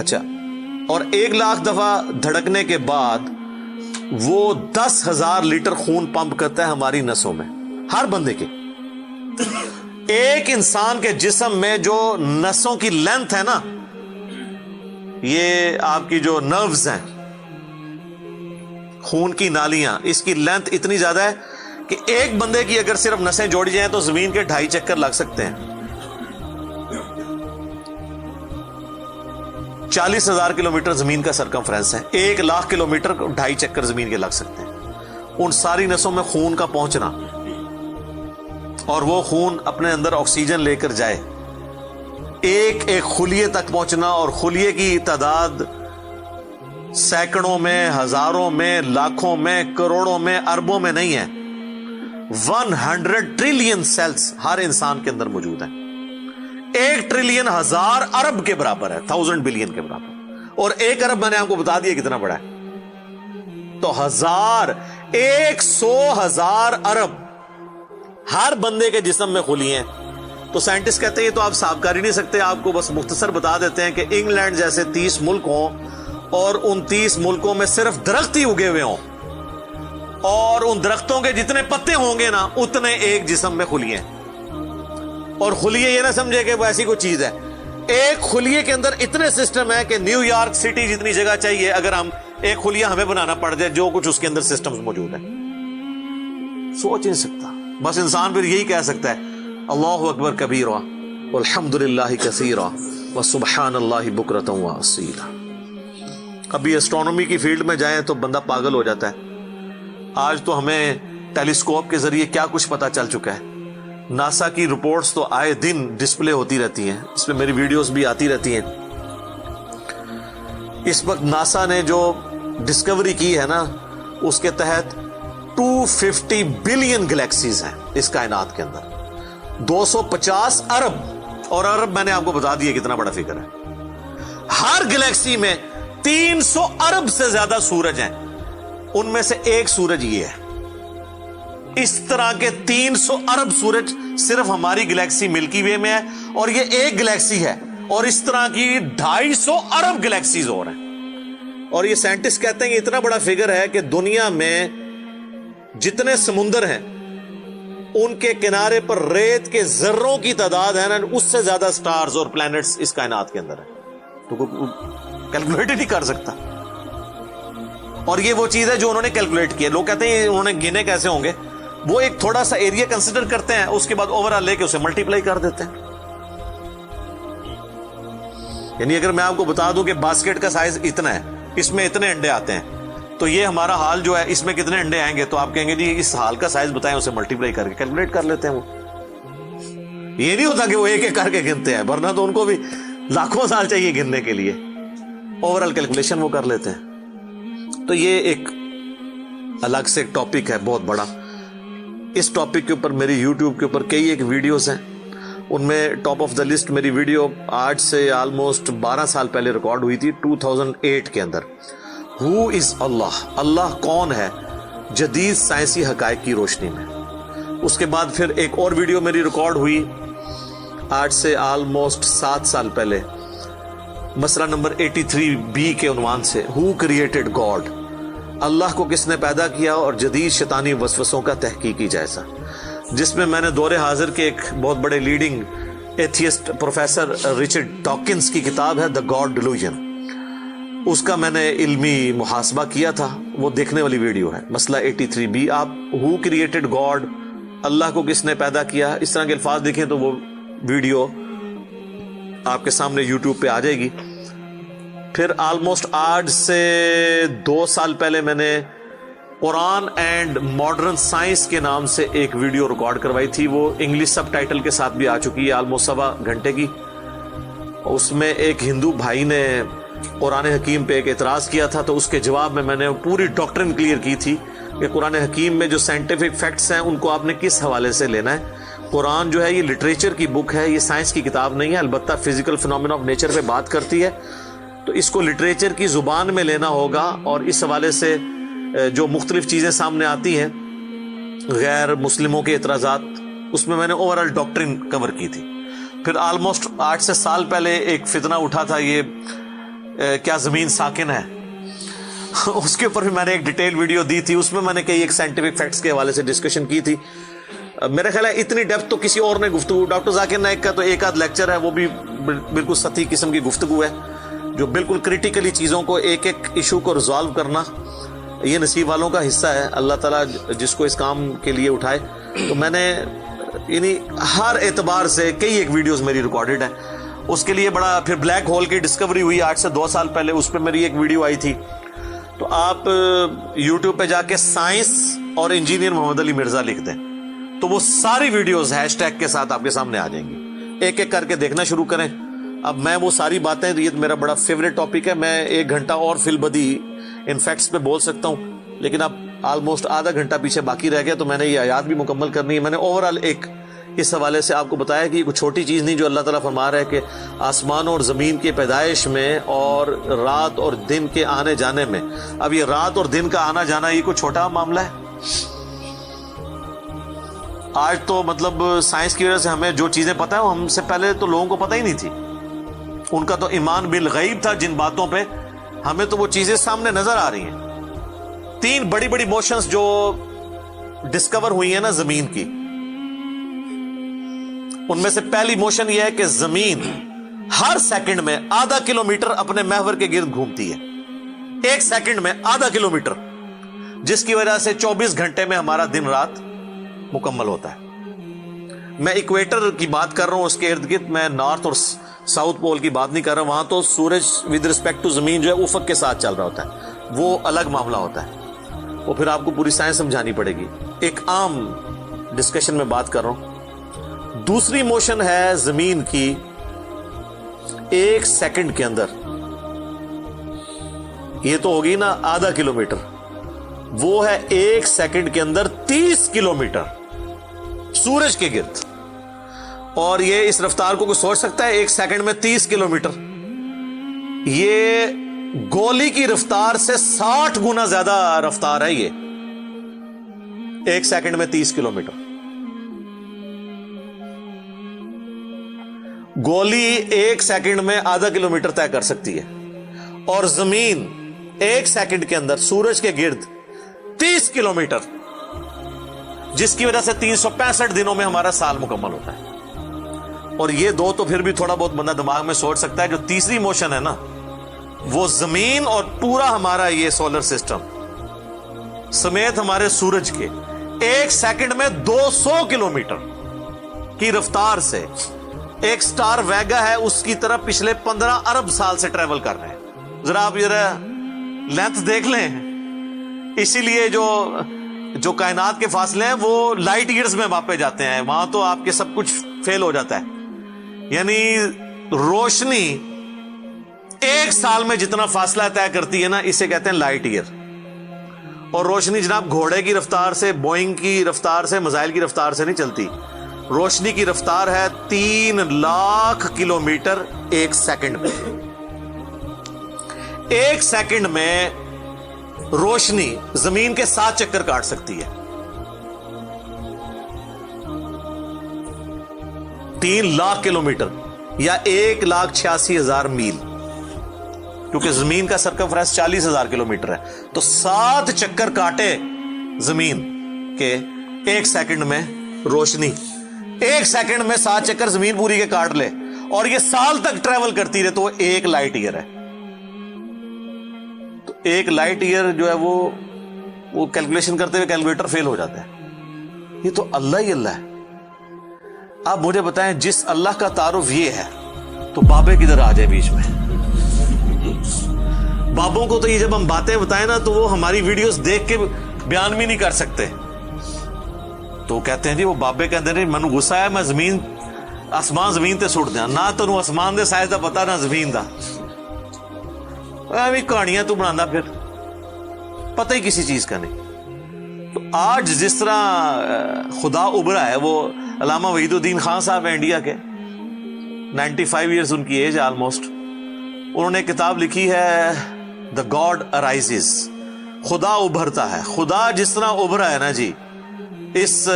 اچھا، اور 1,00,000 دفعہ دھڑکنے کے بعد وہ 10,000 لیٹر خون پمپ کرتا ہے ہماری نسوں میں، ہر بندے کے. ایک انسان کے جسم میں جو نسوں کی لینتھ ہے نا، یہ آپ کی جو نروز ہیں، خون کی نالیاں، اس کی لینتھ اتنی زیادہ ہے کہ ایک بندے کی اگر صرف نسیں جوڑی جائیں تو زمین کے 2.5 چکر لگ سکتے ہیں. 40,000 کلومیٹر زمین کا سرکمفرنس ہے، 1,00,000 کلومیٹر 2.5 چکر زمین کے لگ سکتے ہیں. ان ساری نسوں میں خون کا پہنچنا اور وہ خون اپنے اندر آکسیجن لے کر جائے، ایک ایک خلیے تک پہنچنا، اور خلیے کی تعداد سینکڑوں میں، ہزاروں میں، لاکھوں میں، کروڑوں میں، اربوں میں نہیں ہے. 100 ٹریلین سیلز ہر انسان کے اندر موجود ہیں. 1 ٹریلین 1000 ارب کے برابر ہے، 1000 بلین کے برابر. اور 1 ارب میں نے آپ کو بتا دیا کتنا بڑا ہے. تو 100,000 ارب ہر بندے کے جسم میں خلی ہیں. تو سائنٹسٹ کہتے ہیں یہ تو آپ صاف کر ہی نہیں سکتے. آپ کو بس مختصر بتا دیتے ہیں کہ انگلینڈ جیسے 30 ملک ہوں اور ان 30 ملکوں میں صرف درخت ہی اگے ہوئے ہوں، اور ان درختوں کے جتنے پتے ہوں گے نا اتنے ایک جسم میں خلیے ہیں. اور خلیے یہ نہ سمجھے کہ وہ ایسی کوئی چیز ہے. ایک خلیے کے اندر اتنے سسٹم ہے کہ نیو یارک سٹی جتنی جگہ چاہیے اگر ہم ایک خلیہ ہمیں بنانا پڑ جائے، جو کچھ اس کے اندر سسٹمز موجود ہیں. سوچ نہیں سکتا. بس انسان پھر یہی کہہ سکتا ہے اللہ اکبر کبیرا والحمد للہ کثیرا وسبحان اللہ بکرۃ واصیلا. ابھی اسٹرانومی کی فیلڈ میں جائیں تو بندہ پاگل ہو جاتا ہے. آج تو ہمیں ٹیلیسکوپ کے ذریعے کیا کچھ پتا چل چکا ہے. ناسا کی رپورٹس تو آئے دن ڈسپلے ہوتی رہتی ہیں، اس میں میری ویڈیوز بھی آتی رہتی ہیں. اس وقت ناسا نے جو ڈسکوری کی ہے نا، اس کے تحت 250 بلین گلیکسیز ہیں اس کائنات کے اندر، 250 ارب. اور ارب میں نے آپ کو بتا دیا کتنا بڑا فگر ہے. ہر گلیکسی میں 300 ارب سے زیادہ سورج ہیں، ان میں سے ایک سورج یہ ہے. اس طرح کے 300 ارب سورج صرف ہماری گلیکسی ملکی وے میں ہے، اور یہ ایک گلیکسی ہے، اور اس طرح کی 250 ارب گلیکسیز اور ہیں. اور یہ سائنٹسٹ کہتے ہیں کہ اتنا بڑا فگر ہے کہ دنیا میں جتنے سمندر ہیں ان کے کنارے پر ریت کے ذروں کی تعداد ہے نا، اس سے زیادہ سٹارز اور پلانٹس اس کائنات کے اندر ہے. تو کوئی کیلکولیٹ ہی نہیں کر سکتا. اور یہ وہ چیز ہے جو انہوں نے کیلکولیٹ کی ہے. لوگ کہتے ہیں انہوں نے گنے کیسے ہوں گے. وہ ایک تھوڑا سا ایریا کنسیڈر کرتے ہیں، اس کے بعد اوور آل لے کے اسے ملٹیپلائی کر دیتے ہیں. یعنی اگر میں آپ کو بتا دوں کہ باسکٹ کا سائز اتنا ہے، اس میں اتنے انڈے آتے ہیں، تو یہ ہمارا حال جو ہے اس میں کتنے انڈے آئیں گے، تو آپ کہیں گے جی اس حال کا سائز بتائیں، اسے ملٹیپلائی کر کے کیلکولیٹ کر لیتے ہیں. وہ یہ نہیں ہوتا کہ وہ ایک ایک کر کے گنتے ہیں، ورنہ تو ان کو بھی لاکھوں سال چاہیے گننے کے لیے. اوور آل کیلکولیشن وہ کر لیتے ہیں. تو یہ ایک الگ سے ایک ٹاپک ہے بہت بڑا. اس ٹاپک کے اوپر میری یوٹیوب کے اوپر کئی ایک ویڈیوز ہیں. ان میں ٹاپ آف دا لسٹ میری ویڈیو آج سے آلموسٹ 12 سال پہلے ریکارڈ ہوئی تھی، 2008 کے اندر. ہو از اللہ، اللہ کون ہے جدید سائنسی حقائق کی روشنی میں. اس کے بعد پھر ایک اور ویڈیو میری ریکارڈ ہوئی آج سے آلموسٹ 7 سال پہلے، مسئلہ نمبر 83B کے عنوان سے، ہو کریٹڈ گاڈ، اللہ کو کس نے پیدا کیا اور جدید شیطانی وسوسوں کا تحقیقی جائزہ، جس میں میں نے دور حاضر کے ایک بہت بڑے leading atheist professor Richard Dawkins کی کتاب ہے دا گاڈ ڈیلوژن، اس کا میں نے علمی محاسبہ کیا تھا. وہ دیکھنے والی ویڈیو ہے، مسئلہ 83B. آپ ہو کریٹڈ گاڈ، اللہ کو کس نے پیدا کیا، اس طرح کے الفاظ دیکھیں تو وہ ویڈیو آپ کے سامنے یوٹیوب پہ آ جائے گی. پھر آلموسٹ آج سے 2 سال پہلے میں نے قرآن اینڈ ماڈرن سائنس کے نام سے ایک ویڈیو ریکارڈ کروائی تھی. وہ انگلش سب ٹائٹل کے ساتھ بھی آ چکی ہے، آلموسٹ 1.25 گھنٹے کی. اس میں ایک ہندو بھائی نے قرآن حکیم پہ ایک اعتراض کیا تھا، تو اس کے جواب میں نے پوری ڈاکٹرن کلیئر کی تھی کہ قرآن حکیم میں جو سائنٹیفک فیکٹس ہیں ان کو آپ نے کس حوالے سے لینا ہے. قرآن جو ہے یہ لٹریچر کی بک ہے، یہ سائنس کی کتاب نہیں ہے. البتہ فزیکل فنومینا آف نیچر پہ بات کرتی ہے، تو اس کو لٹریچر کی زبان میں لینا ہوگا. اور اس حوالے سے جو مختلف چیزیں سامنے آتی ہیں، غیر مسلموں کے اعتراضات، اس میں نے اوور آل ڈاکٹرن کور کی تھی. پھر آلموسٹ 8 سے سال پہلے ایک فتنہ اٹھا تھا، یہ کیا زمین ساکن ہے، اس کے اوپر بھی میں نے ایک ڈیٹیل ویڈیو دی تھی. اس میں میں نے کئی ایک سائنٹیفک فیکٹس کے حوالے سے ڈسکشن کی تھی. میرا خیال ہے اتنی ڈیپتھ تو کسی اور نے گفتگو، ڈاکٹر ذاکر نائک کا تو ایک آدھ لیکچر ہے، وہ بھی بالکل سطحی قسم کی گفتگو ہے، جو بالکل کریٹیکلی چیزوں کو ایک ایک ایشو کو ریزالو کرنا یہ نصیب والوں کا حصہ ہے. اللہ تعالیٰ جس کو اس کام کے لیے اٹھائے. تو میں نے یعنی ہر اعتبار سے کئی ایک ویڈیوز میری ریکارڈڈ ہیں. اس کے لیے بڑا پھر بلیک ہول کی ڈسکوری ہوئی آج سے 2 سال پہلے، اس پہ میری ایک ویڈیو آئی تھی. تو آپ یوٹیوب پہ جا کے سائنس اور انجینئر محمد علی مرزا لکھ دیں تو وہ ساری ویڈیوز ہیش ٹیگ کے ساتھ آپ کے سامنے آ جائیں گی. ایک ایک کر کے دیکھنا شروع کریں. اب میں وہ ساری باتیں، یہ میرا بڑا فیوریٹ ٹاپک ہے، میں 1 گھنٹہ اور فی البدی ان فیکٹس پہ بول سکتا ہوں، لیکن اب آلموسٹ آدھا گھنٹہ پیچھے باقی رہ گیا، تو میں نے یہ آیات بھی مکمل کرنی ہے. میں نے اوور آل ایک اس حوالے سے آپ کو بتایا کہ یہ کوئی چھوٹی چیز نہیں جو اللہ تعالیٰ فرما رہا ہے کہ آسمانوں اور زمین کے پیدائش میں اور رات اور دن کے آنے جانے میں. اب یہ رات اور دن کا آنا جانا یہ کوئی چھوٹا معاملہ ہے؟ آج تو مطلب سائنس کی وجہ سے ہمیں جو چیزیں پتہ ہیں وہ ہم سے پہلے تو لوگوں کو پتہ ہی نہیں تھی. ان کا تو ایمان بالغیب تھا جن باتوں پہ، ہمیں تو وہ چیزیں سامنے نظر آ رہی ہیں. 3 بڑی بڑی موشنز جو ڈسکور ہوئی ہیں نا زمین کی، ان میں سے پہلی موشن یہ ہے کہ زمین ہر سیکنڈ میں آدھا کلومیٹر اپنے محور کے گرد گھومتی ہے. 1 سیکنڈ میں آدھا کلومیٹر، جس کی وجہ سے 24 گھنٹے میں ہمارا دن رات مکمل ہوتا ہے. میں ایکویٹر کی بات کر رہا ہوں، اس کے ارد گرد، میں نارتھ اور ساؤتھ پول کی بات نہیں کر رہا. وہاں تو سورج ود رسپیکٹ ٹو زمین جو ہے افق کے ساتھ چل رہا ہوتا ہے، وہ الگ معاملہ ہوتا ہے، وہ پھر آپ کو پوری سائنس سمجھانی پڑے گی. ایک عام ڈسکشن میں بات کر رہا ہوں. دوسری موشن ہے زمین کی 1 سیکنڈ کے اندر، یہ تو ہوگی نا آدھا کلومیٹر، وہ ہے 1 سیکنڈ کے اندر 30 کلومیٹر سورج کے گرد. اور یہ اس رفتار کو کوئی سوچ سکتا ہے؟ 1 سیکنڈ میں 30 کلومیٹر، یہ گولی کی رفتار سے 60 گنا زیادہ رفتار ہے. یہ 1 سیکنڈ میں 30 کلومیٹر. گولی 1 سیکنڈ میں آدھا کلومیٹر طے کر سکتی ہے، اور زمین 1 سیکنڈ کے اندر سورج کے گرد 30 کلومیٹر، جس کی وجہ سے 365 دنوں میں ہمارا سال مکمل ہوتا ہے. اور یہ 2 تو پھر بھی تھوڑا بہت بندہ دماغ میں سوچ سکتا ہے. جو تیسری موشن ہے نا، وہ زمین اور پورا ہمارا یہ سولر سسٹم سمیت ہمارے سورج کے 1 سیکنڈ میں 200 کلومیٹر کی رفتار سے ایک سٹار ویگا ہے اس کی طرف پچھلے 15 ارب سال سے ٹریول کر رہے ہیں. ذرا آپ لینتھ دیکھ لیں. اسی لیے جو کائنات کے فاصلے ہیں وہ لائٹ ایئرز میں ماپے جاتے ہیں. وہاں تو آپ کے سب کچھ فیل ہو جاتا ہے. یعنی روشنی 1 سال میں جتنا فاصلہ طے کرتی ہے نا، اسے کہتے ہیں لائٹ ایئر. اور روشنی جناب گھوڑے کی رفتار سے، بوئنگ کی رفتار سے، میزائل کی رفتار سے نہیں چلتی. روشنی کی رفتار ہے 3 لاکھ کلومیٹر 1 سیکنڈ میں. 1 سیکنڈ میں روشنی زمین کے 7 چکر کاٹ سکتی ہے. 3 لاکھ کلومیٹر یا 1,86,000 میل، کیونکہ زمین کا سرکمفرنس 40,000 کلومیٹر ہے. تو 7 چکر کاٹے زمین کے 1 سیکنڈ میں روشنی، 1 سیکنڈ میں 7 چکر زمین پوری کے کاٹ لے، اور یہ سال تک ٹریول کرتی رہے، تو وہ 1 لائٹ ایئر ہے. تو 1 لائٹ ایئر جو ہے وہ کیلکولیشن کرتے ہوئے کیلکولیٹر فیل ہو جاتا ہے. یہ تو اللہ ہی اللہ ہے. آپ مجھے بتائیں، جس اللہ کا تعارف یہ ہے تو بابے کدھر آ جائے بیچ میں؟ بابوں کو تو یہ جب ہم باتیں بتائیں نا تو وہ ہماری ویڈیوز دیکھ کے بیان بھی نہیں کر سکتے. تو کہتے ہیں جی وہ بابے کہتے ہیں منو غصہ ہے، میں زمین آسمان زمین تے سٹ دیا. نہ تو آسمان دے سائز دا پتا نہ زمین دا، ایویں کہانیاں تو بنانا، پھر پتہ ہی کسی چیز کا نہیں. تو آج جس طرح خدا ابھرا ہے، وہ علامہ وحید الدین خان صاحب ہیں انڈیا کے، 95 ایئرز ان کی ایج ہے آلموسٹ. انہوں نے کتاب لکھی ہے دا گاڈ ارائزز، خدا ابھرتا ہے. خدا جس طرح ابھرا ہے نا جی اس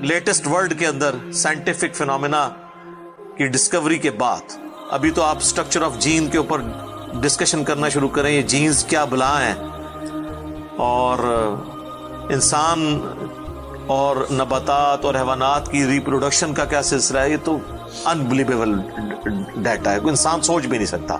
لیٹسٹ ورلڈ کے اندر سائنٹیفک فینومینا کی ڈسکوری کے بعد، ابھی تو آپ سٹرکچر آف جین کے اوپر ڈسکشن کرنا شروع کریں یہ جینز کیا بلا ہیں اور انسان اور نباتات اور حیوانات کی ریپروڈکشن کا کیا سلسلہ ہے، یہ تو انبلیویبل ڈیٹا ہے، کوئی انسان سوچ بھی نہیں سکتا.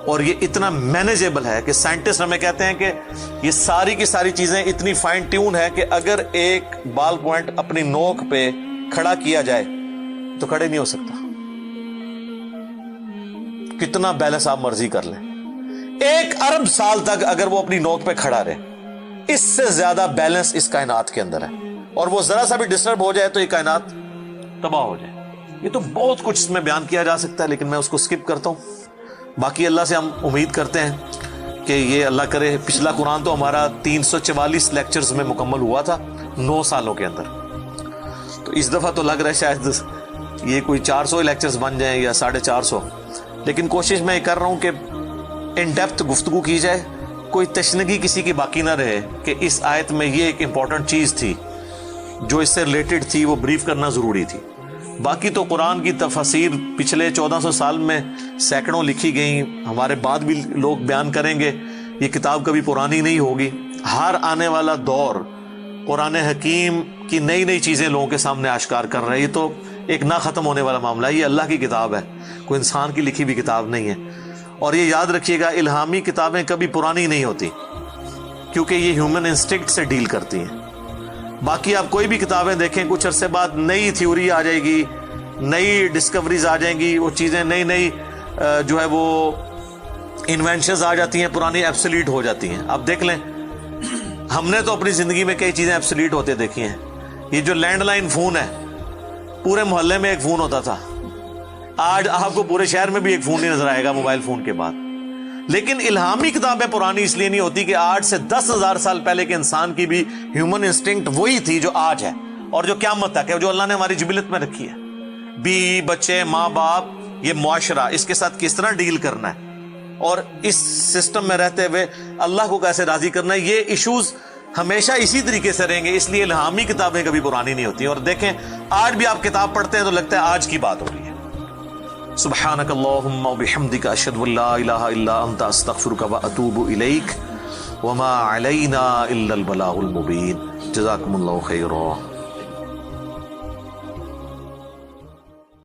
اور یہ اتنا مینیجیبل ہے کہ سائنٹسٹ ہمیں کہتے ہیں کہ یہ ساری کی ساری چیزیں اتنی فائن ٹیون ہے کہ اگر ایک بال پوائنٹ اپنی نوک پہ کھڑا کیا جائے تو کھڑے نہیں ہو سکتا، کتنا بیلنس آپ مرضی کر لیں. 1 ارب سال تک اگر وہ اپنی نوک پہ کھڑا رہے، اس سے زیادہ بیلنس اس کائنات کے اندر ہے، اور وہ ذرا سا بھی ڈسٹرب ہو جائے تو یہ کائنات تباہ ہو جائے. یہ تو بہت کچھ اس میں بیان کیا جا سکتا ہے لیکن میں اس کو سکپ کرتا ہوں. باقی اللہ سے ہم امید کرتے ہیں کہ یہ اللہ کرے. پچھلا قرآن تو ہمارا 344 لیکچرز میں مکمل ہوا تھا 9 سالوں کے اندر، تو اس دفعہ تو لگ رہا ہے شاید یہ کوئی 400 لیکچرز بن جائیں یا 450. لیکن کوشش میں یہ کر رہا ہوں کہ ان ڈیپتھ گفتگو کی جائے، کوئی تشنگی کسی کی باقی نہ رہے کہ اس آیت میں یہ ایک امپورٹنٹ چیز تھی جو اس سے ریلیٹڈ تھی، وہ بریف کرنا ضروری تھی. باقی تو قرآن کی تفاسیر پچھلے 1400 سال میں سینکڑوں لکھی گئیں، ہمارے بعد بھی لوگ بیان کریں گے. یہ کتاب کبھی پرانی نہیں ہوگی. ہر آنے والا دور قرآن حکیم کی نئی نئی چیزیں لوگوں کے سامنے آشکار کر رہا ہے. یہ تو ایک نہ ختم ہونے والا معاملہ ہے. یہ اللہ کی کتاب ہے، کوئی انسان کی لکھی ہوئی کتاب نہیں ہے. اور یہ یاد رکھیے گا، الہامی کتابیں کبھی پرانی نہیں ہوتی کیونکہ یہ ہیومن انسٹنکٹ سے ڈیل کرتی ہیں. باقی آپ کوئی بھی کتابیں دیکھیں، کچھ عرصے بعد نئی تھیوری آ جائے گی، نئی ڈسکوریز آ جائیں گی، وہ چیزیں نئی نئی جو ہے وہ انوینشنز آ جاتی ہیں، پرانی ایبسلیٹ ہو جاتی ہیں. آپ دیکھ لیں، ہم نے تو اپنی زندگی میں کئی چیزیں ایبسلیٹ ہوتے دیکھی ہیں. یہ جو لینڈ لائن فون ہے، پورے محلے میں ایک فون ہوتا تھا، آج آپ کو پورے شہر میں بھی ایک فون نہیں نظر آئے گا موبائل فون کے بعد. لیکن الہامی کتابیں پرانی اس لیے نہیں ہوتی کہ آج سے 10,000 سال پہلے کے انسان کی بھی ہیومن انسٹنکٹ وہی تھی جو آج ہے اور جو قیامت تک ہے، جو اللہ نے ہماری جبلت میں رکھی ہے. بیوی بچے ماں باپ، یہ معاشرہ، اس کے ساتھ کس طرح ڈیل کرنا ہے اور اس سسٹم میں رہتے ہوئے اللہ کو کیسے راضی کرنا ہے، یہ ایشوز ہمیشہ اسی طریقے سے رہیں گے. اس لیے الہامی کتابیں کبھی پرانی نہیں ہوتی. اور دیکھیں، آج بھی آپ کتاب پڑھتے ہیں تو لگتا ہے آج کی بات ہو رہی ہے. سبحانک اللہم وبحمدک، اشہد ان لا الہ الا انت، استغفرک واتوب الیک، وما علینا الا البلاغ المبین. جزاکم اللہ خیرا.